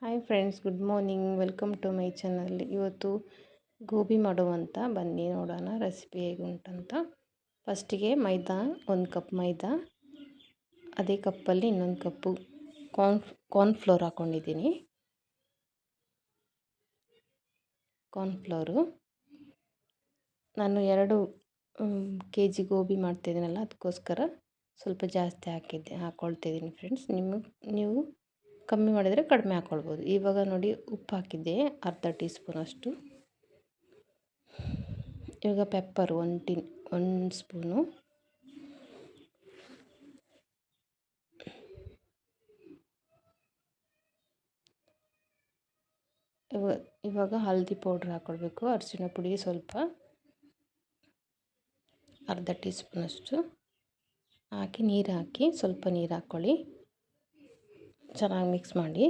Hi friends, good morning. Welcome to my channel. ಇವತ್ತು ಗೋಬಿ ಮಾಡುವಂತ ಬನ್ನಿ ನೋಡೋಣ ರೆಸಿಪಿ ಹೇಗುಂಟಂತ. ಫಸ್ಟಿಗೆ ಮೈದಾ, 1 ಕಪ್ ಮೈದಾ, ಅದೇ ಕಪ್ಪಲ್ಲಿ ಇನ್ನೊಂದು ಕಪ್ಪು ಕಾರ್ನ್ಫ್ಲೋರ್ ಹಾಕ್ಕೊಂಡಿದ್ದೀನಿ. ಕಾರ್ನ್ಫ್ಲೋರು ನಾನು 2 kg ಗೋಬಿ ಮಾಡ್ತಿದ್ದೀನಲ್ಲ, ಅದಕ್ಕೋಸ್ಕರ ಸ್ವಲ್ಪ ಜಾಸ್ತಿ ಹಾಕ್ಕೊಳ್ತಿದ್ದೀನಿ ಫ್ರೆಂಡ್ಸ್. ನೀವು ಕಮ್ಮಿ ಮಾಡಿದರೆ ಕಡಿಮೆ ಹಾಕ್ಕೊಳ್ಬೋದು. ಇವಾಗ ನೋಡಿ, ಉಪ್ಪು ಹಾಕಿದ್ದೆ ಅರ್ಧ ಟೀ ಸ್ಪೂನ್ ಅಷ್ಟು. ಇವಾಗ ಪೆಪ್ಪರ್ 1 ಸ್ಪೂನು. ಇವಾಗ ಹಲ್ದಿ ಪೌಡ್ರ್ ಹಾಕ್ಕೊಳ್ಬೇಕು. ಅರಿಶಿಣ ಪುಡಿ ಸ್ವಲ್ಪ ಅರ್ಧ ಟೀ ಸ್ಪೂನ್ ಅಷ್ಟು ಹಾಕಿ, ನೀರು ಹಾಕಿ, ಸ್ವಲ್ಪ ನೀರು ಹಾಕ್ಕೊಳ್ಳಿ. ಚೆನ್ನಾಗಿ ಮಿಕ್ಸ್ ಮಾಡಿ.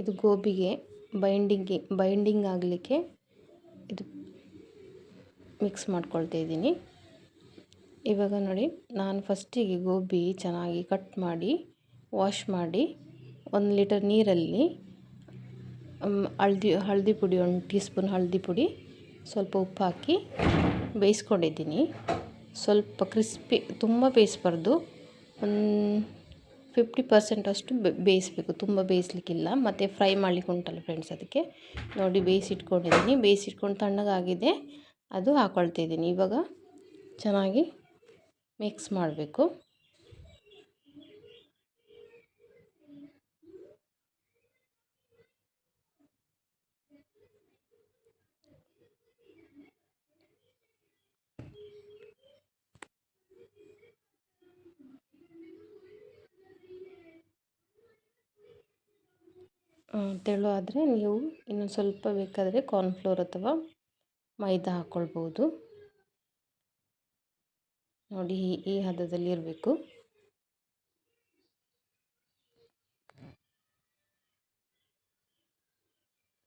ಇದು ಗೋಬಿಗೆ ಬೈಂಡಿಂಗ್ ಆಗಲಿಕ್ಕೆ ಇದು ಮಿಕ್ಸ್ ಮಾಡ್ಕೊಳ್ತಾ ಇದ್ದೀನಿ. ಇವಾಗ ನೋಡಿ, ನಾನು ಫಸ್ಟಿಗೆ ಗೋಬಿ ಚೆನ್ನಾಗಿ ಕಟ್ ಮಾಡಿ ವಾಶ್ ಮಾಡಿ 1 ಲೀಟರ್ ನೀರಲ್ಲಿ ಹಳದಿ ಪುಡಿ 1 ಟೀ ಸ್ಪೂನ್ ಹಳದಿ ಪುಡಿ, ಸ್ವಲ್ಪ ಉಪ್ಪು ಹಾಕಿ ಬೇಯಿಸ್ಕೊಂಡಿದ್ದೀನಿ. ಸ್ವಲ್ಪ ಕ್ರಿಸ್ಪಿ, ತುಂಬ ಬೇಯಿಸಬಾರ್ದು, ಒಂದು 50% ಅಷ್ಟು ಬೇಯಿಸಬೇಕು. ತುಂಬ ಬೇಯಿಸ್ಲಿಕ್ಕಿಲ್ಲ, ಮತ್ತು ಫ್ರೈ ಮಾಡಲಿಕ್ಕೆ ಉಂಟಲ್ಲ ಫ್ರೆಂಡ್ಸ್, ಅದಕ್ಕೆ ನೋಡಿ ಬೇಯಿಸಿಟ್ಕೊಂಡಿದ್ದೀನಿ. ಬೇಯಿಸಿಟ್ಕೊಂಡು ತಣ್ಣಗಾಗಿದೆ, ಅದು ಹಾಕ್ಕೊಳ್ತಿದ್ದೀನಿ. ಇವಾಗ ಚೆನ್ನಾಗಿ ಮಿಕ್ಸ್ ಮಾಡಬೇಕು. ತೆಳು ಆದರೆ ನೀವು ಇನ್ನೊಂದು ಸ್ವಲ್ಪ ಬೇಕಾದರೆ ಕಾರ್ನ್ಫ್ಲೋರ್ ಅಥವಾ ಮೈದಾ ಹಾಕ್ಕೊಳ್ಬೋದು. ನೋಡಿ, ಈ ಹದದಲ್ಲಿ ಇರಬೇಕು.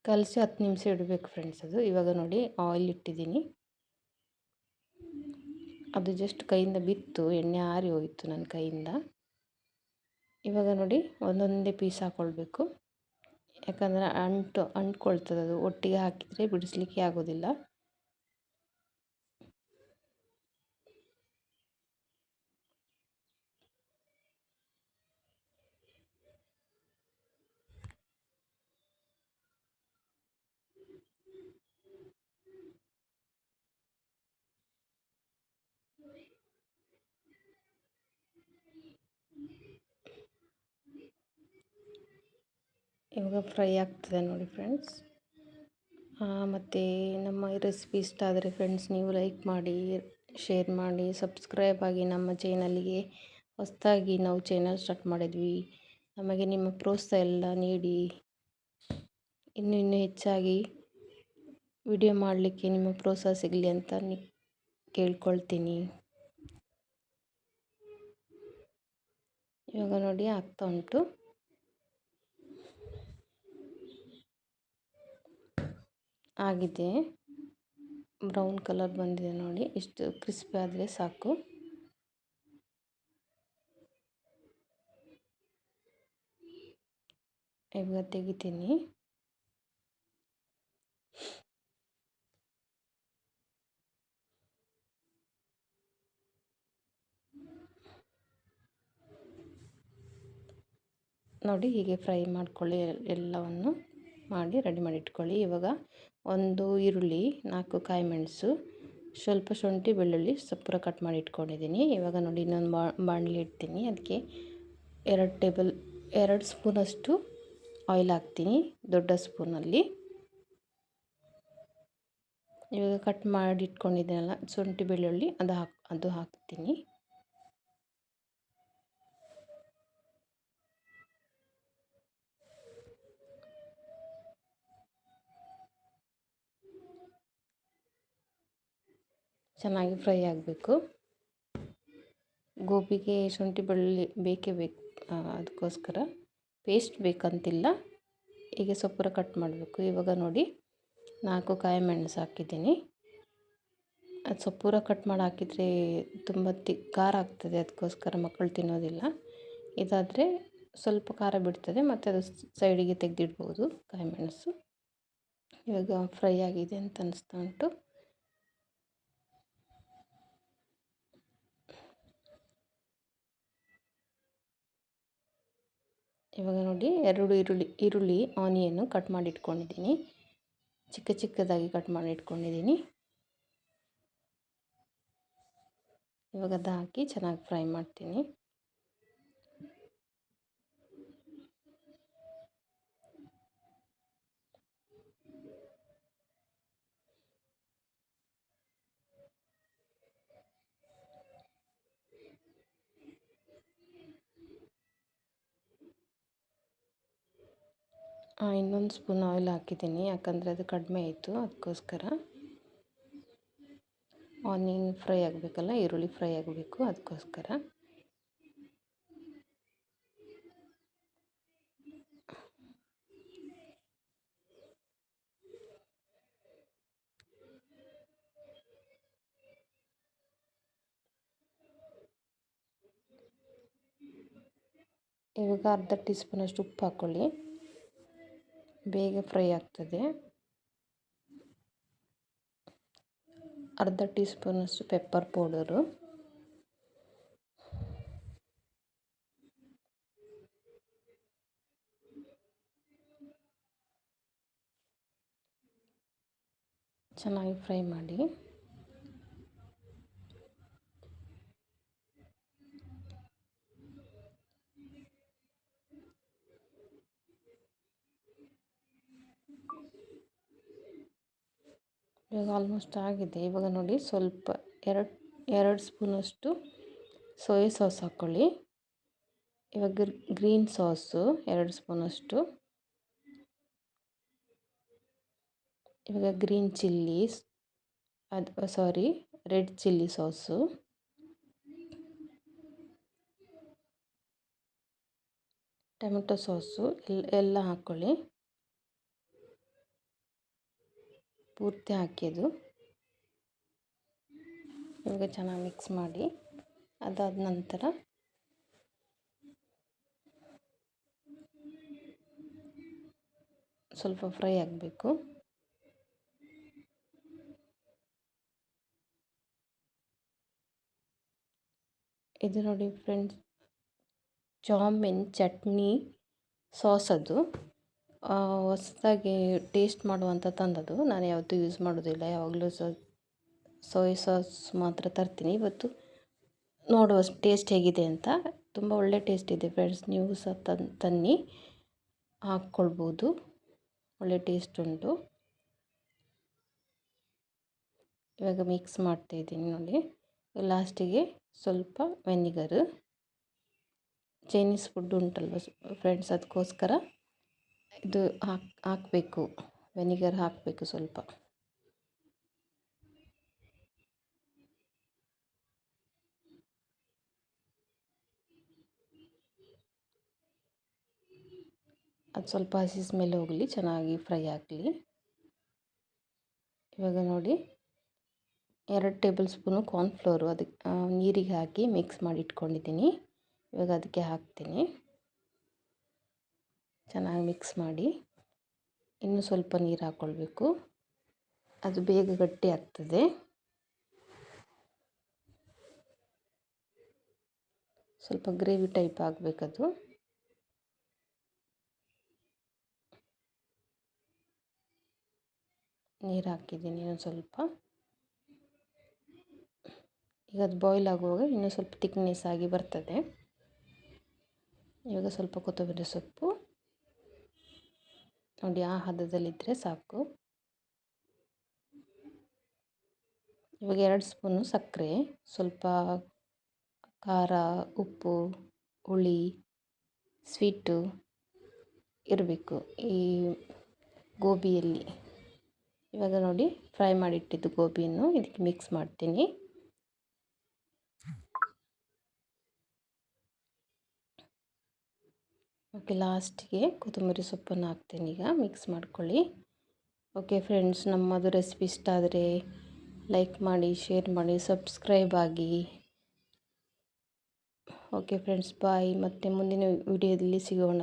ಕಲಸಿ 10 ನಿಮಿಷ ಇಡಬೇಕು ಫ್ರೆಂಡ್ಸ್ ಅದು. ಇವಾಗ ನೋಡಿ, ಆಯಿಲ್ ಇಟ್ಟಿದ್ದೀನಿ. ಅದು ಜಸ್ಟ್ ಕೈಯಿಂದ ಬಿತ್ತು, ಎಣ್ಣೆ ಆರಿ ಹೋಯಿತು ನನ್ನ ಕೈಯಿಂದ. ಇವಾಗ ನೋಡಿ, ಒಂದೊಂದೇ ಪೀಸ್ ಹಾಕ್ಕೊಳ್ಬೇಕು, ಯಾಕಂದರೆ ಅಂಟ್ಕೊಳ್ತದೆ. ಅದು ಒಟ್ಟಿಗೆ ಹಾಕಿದರೆ ಬಿಡಿಸ್ಲಿಕ್ಕೆ ಆಗೋದಿಲ್ಲ. ಇವಾಗ ಫ್ರೈ ಆಗ್ತದೆ ನೋಡಿ ಫ್ರೆಂಡ್ಸ್. ಮತ್ತು ನಮ್ಮ ರೆಸಿಪಿ ಇಷ್ಟ ಆದರೆ ಫ್ರೆಂಡ್ಸ್, ನೀವು ಲೈಕ್ ಮಾಡಿ, ಶೇರ್ ಮಾಡಿ, ಸಬ್ಸ್ಕ್ರೈಬ್ ಆಗಿ. ನಮ್ಮ ಚಾನಲ್ಗೆ ಹೊಸದಾಗಿ ನಾವು ಚಾನಲ್ ಸ್ಟಾರ್ಟ್ ಮಾಡಿದ್ವಿ. ನಮಗೆ ನಿಮ್ಮ ಪ್ರೋತ್ಸಾಹ ಎಲ್ಲ ನೀಡಿ ಇನ್ನೂ ಹೆಚ್ಚಾಗಿ ವಿಡಿಯೋ ಮಾಡಲಿಕ್ಕೆ ನಿಮ್ಮ ಪ್ರೋತ್ಸಾಹ ಸಿಗಲಿ ಅಂತ ಕೇಳ್ಕೊಳ್ತೀನಿ. ಇವಾಗ ನೋಡಿ, ಆಗ್ತಾ ಉಂಟು. ಆಗಿದೆ, ಬ್ರೌನ್ ಕಲರ್ ಬಂದಿದೆ ನೋಡಿ. ಇಷ್ಟು ಕ್ರಿಸ್ಪಿ ಆದರೆ ಸಾಕು. ಇವಾಗ ತೆಗಿತೀನಿ. ನೋಡಿ, ಹೀಗೆ ಫ್ರೈ ಮಾಡ್ಕೊಳ್ಳಿ. ಎಲ್ಲವನ್ನು ಮಾಡಿ ರೆಡಿ ಮಾಡಿ ಇಟ್ಕೊಳ್ಳಿ. ಇವಾಗ 1 ಈರುಳ್ಳಿ, 4 ಕಾಯಿ ಮೆಣಸು, ಸ್ವಲ್ಪ ಶುಂಠಿ ಬೆಳ್ಳುಳ್ಳಿ ಸಪೂರ ಕಟ್ ಮಾಡಿ ಇಟ್ಕೊಂಡಿದ್ದೀನಿ. ಇವಾಗ ನೋಡಿ, ಇನ್ನೊಂದು ಬಾಣಲಿ ಇಡ್ತೀನಿ. ಅದಕ್ಕೆ 2 ಸ್ಪೂನಷ್ಟು ಆಯಿಲ್ ಹಾಕ್ತೀನಿ, ದೊಡ್ಡ ಸ್ಪೂನಲ್ಲಿ. ಇವಾಗ ಕಟ್ ಮಾಡಿ ಇಟ್ಕೊಂಡಿದ್ದೀನಲ್ಲ ಶುಂಠಿ ಬೆಳ್ಳುಳ್ಳಿ, ಅದು ಹಾಕ್ತೀನಿ. ಚೆನ್ನಾಗಿ ಫ್ರೈ ಆಗಬೇಕು. ಗೋಬಿಗೆ ಶುಂಠಿ ಬೆಳ್ಳುಳ್ಳಿ ಬೇಕೇ ಬೇಕು, ಅದಕ್ಕೋಸ್ಕರ ಪೇಸ್ಟ್ ಬೇಕಂತಿಲ್ಲ, ಹೀಗೆ ಸಪೂರ ಕಟ್ ಮಾಡಬೇಕು. ಇವಾಗ ನೋಡಿ, 4 ಕಾಯಿ ಮೆಣಸು ಹಾಕಿದ್ದೀನಿ. ಅದು ಸ್ವಲ್ಪ ಪೂರ ಕಟ್ ಮಾಡಿ ಹಾಕಿದರೆ ತುಂಬ ಖಾರ ಆಗ್ತದೆ, ಅದಕ್ಕೋಸ್ಕರ ಮಕ್ಕಳು ತಿನ್ನೋದಿಲ್ಲ. ಇದಾದರೆ ಸ್ವಲ್ಪ ಖಾರ ಬಿಡ್ತದೆ, ಮತ್ತು ಅದು ಸೈಡಿಗೆ ತೆಗೆದಿಡ್ಬೋದು ಕಾಯಿಮೆಣಸು. ಇವಾಗ ಫ್ರೈ ಆಗಿದೆ ಅಂತ ಅನಿಸ್ತಾ ಉಂಟು. ಇವಾಗ ನೋಡಿ 2 ಈರುಳ್ಳಿ ಆನಿಯನ್ನು ಕಟ್ ಮಾಡಿ ಇಟ್ಕೊಂಡಿದ್ದೀನಿ, ಚಿಕ್ಕ ಚಿಕ್ಕದಾಗಿ ಕಟ್ ಮಾಡಿ ಇಟ್ಕೊಂಡಿದ್ದೀನಿ. ಇವಾಗ ಅದು ಹಾಕಿ ಚೆನ್ನಾಗಿ ಫ್ರೈ ಮಾಡ್ತೀನಿ. ಇನ್ನೊಂದು ಸ್ಪೂನ್ ಆಯಿಲ್ ಹಾಕಿದ್ದೀನಿ, ಯಾಕಂದರೆ ಅದು ಕಡಿಮೆ ಆಯಿತು, ಅದಕ್ಕೋಸ್ಕರ. ಆನಿಯನ್ ಫ್ರೈ ಆಗಬೇಕಲ್ಲ, ಈರುಳ್ಳಿ ಫ್ರೈ ಆಗಬೇಕು, ಅದಕ್ಕೋಸ್ಕರ. ಇವಾಗ ಅರ್ಧ ಟೀ ಸ್ಪೂನಷ್ಟು ಉಪ್ಪು ಹಾಕ್ಕೊಳ್ಳಿ, ಬೇಗ ಫ್ರೈ ಆಗ್ತದೆ. ಅರ್ಧ ಟೀ ಸ್ಪೂನಷ್ಟು ಪೆಪ್ಪರ್ ಪೌಡರು, ಚೆನ್ನಾಗಿ ಫ್ರೈ ಮಾಡಿ. ಇವಾಗ ಆಲ್ಮೋಸ್ಟ್ ಆಗಿದೆ. ಇವಾಗ ನೋಡಿ ಸ್ವಲ್ಪ ಎರಡು ಸ್ಪೂನಷ್ಟು ಸೋಯಾ ಸಾಸ್ ಹಾಕ್ಕೊಳ್ಳಿ. ಇವಾಗ ಗ್ರೀನ್ ಸಾಸು 2 ಸ್ಪೂನಷ್ಟು. ಇವಾಗ green chillies red chilli sauce, tomato sauce ಎಲ್ಲ ಹಾಕ್ಕೊಳ್ಳಿ. ಪೂರ್ತಿ ಹಾಕಿದ್ದು ಇವಾಗ ಚೆನ್ನಾಗಿ ಮಿಕ್ಸ್ ಮಾಡಿ. ಅದಾದ ನಂತರ ಸ್ವಲ್ಪ ಫ್ರೈ ಆಗಬೇಕು. ಇದು ನೋಡಿ ಫ್ರೆಂಡ್ಸ್, ಚಾಮಿನ್ ಚಟ್ನಿ ಸಾಸ್. ಅದು ಹೊಸದಾಗಿ ಟೇಸ್ಟ್ ಮಾಡುವಂಥ ತಂದದ್ದು. ನಾನು ಯಾವತ್ತೂ ಯೂಸ್ ಮಾಡೋದಿಲ್ಲ, ಯಾವಾಗಲೂ ಸೋಯಾ ಸಾಸ್ ಮಾತ್ರ ತರ್ತೀನಿ. ಇವತ್ತು ನೋಡುವ ಟೇಸ್ಟ್ ಹೇಗಿದೆ ಅಂತ. ತುಂಬ ಒಳ್ಳೆ ಟೇಸ್ಟ್ ಇದೆ ಫ್ರೆಂಡ್ಸ್, ನೀವು ಸಹ ತನ್ನಿ, ಹಾಕ್ಕೊಳ್ಬೋದು, ಒಳ್ಳೆ ಟೇಸ್ಟ್ ಉಂಟು. ಇವಾಗ ಮಿಕ್ಸ್ ಮಾಡ್ತಾಯಿದ್ದೀನಿ ನೋಡಿ. ಲಾಸ್ಟಿಗೆ ಸ್ವಲ್ಪ ವೆನಿಗರ್, ಚೈನೀಸ್ ಫುಡ್ ಉಂಟಲ್ವ ಫ್ರೆಂಡ್ಸ್, ಅದಕ್ಕೋಸ್ಕರ ಇದು ಹಾಕಬೇಕು, ವೆನಿಗರ್ ಹಾಕಬೇಕು ಸ್ವಲ್ಪ. ಅದು ಸ್ವಲ್ಪ ಹಸಿ ಸ್ಮೆಲ್ ಹೋಗಲಿ, ಚೆನ್ನಾಗಿ ಫ್ರೈ ಆಗಲಿ. ಇವಾಗ ನೋಡಿ 2 ಟೇಬಲ್ ಸ್ಪೂನು ಕಾರ್ನ್ಫ್ಲೋರು ಅದಕ್ಕೆ ನೀರಿಗೆ ಹಾಕಿ ಮಿಕ್ಸ್ ಮಾಡಿ ಇಟ್ಕೊಂಡಿದ್ದೀನಿ. ಇವಾಗ ಅದಕ್ಕೆ ಹಾಕ್ತೀನಿ, ಚೆನ್ನಾಗಿ ಮಿಕ್ಸ್ ಮಾಡಿ. ಇನ್ನೂ ಸ್ವಲ್ಪ ನೀರು ಹಾಕ್ಕೊಳ್ಬೇಕು, ಅದು ಬೇಗ ಗಟ್ಟಿ ಆಗ್ತದೆ. ಸ್ವಲ್ಪ ಗ್ರೇವಿ ಟೈಪ್ ಆಗಬೇಕದು. ನೀರು ಹಾಕಿದ್ದೀನಿ ಇನ್ನೂ ಸ್ವಲ್ಪ. ಈಗ ಅದು ಬಾಯ್ಲ್ ಆಗುವಾಗ ಇನ್ನೂ ಸ್ವಲ್ಪ ತಿಕ್ನೆಸ್ ಆಗಿ ಬರ್ತದೆ. ಇವಾಗ ಸ್ವಲ್ಪ ಕೊತ್ತಂಬರಿ ಸೊಪ್ಪು ನೋಡಿ, ಆ ಹದದಲ್ಲಿದ್ದರೆ ಸಾಕು. ಇವಾಗ 2 ಸ್ಪೂನು ಸಕ್ಕರೆ, ಸ್ವಲ್ಪ ಖಾರ, ಉಪ್ಪು, ಹುಳಿ, ಸ್ವೀಟು ಇರಬೇಕು ಈ ಗೋಬಿಯಲ್ಲಿ. ಇವಾಗ ನೋಡಿ ಫ್ರೈ ಮಾಡಿಟ್ಟಿದ್ದು ಗೋಬಿಯನ್ನು ಇದಕ್ಕೆ ಮಿಕ್ಸ್ ಮಾಡ್ತೀನಿ. ಓಕೆ, ಲಾಸ್ಟಿಗೆ ಕೊತ್ತಂಬರಿ ಸೊಪ್ಪನ್ನು ಹಾಕ್ತೀನಿ. ಈಗ ಮಿಕ್ಸ್ ಮಾಡ್ಕೊಳ್ಳಿ. ಓಕೆ ಫ್ರೆಂಡ್ಸ್, ನಮ್ಮದು ರೆಸಿಪಿ ಇಷ್ಟ ಆದರೆ ಲೈಕ್ ಮಾಡಿ, ಶೇರ್ ಮಾಡಿ, ಸಬ್ಸ್ಕ್ರೈಬ್ ಆಗಿ. ಓಕೆ ಫ್ರೆಂಡ್ಸ್, ಬಾಯ್. ಮತ್ತೆ ಮುಂದಿನ ವಿಡಿಯೋದಲ್ಲಿ ಸಿಗೋಣ.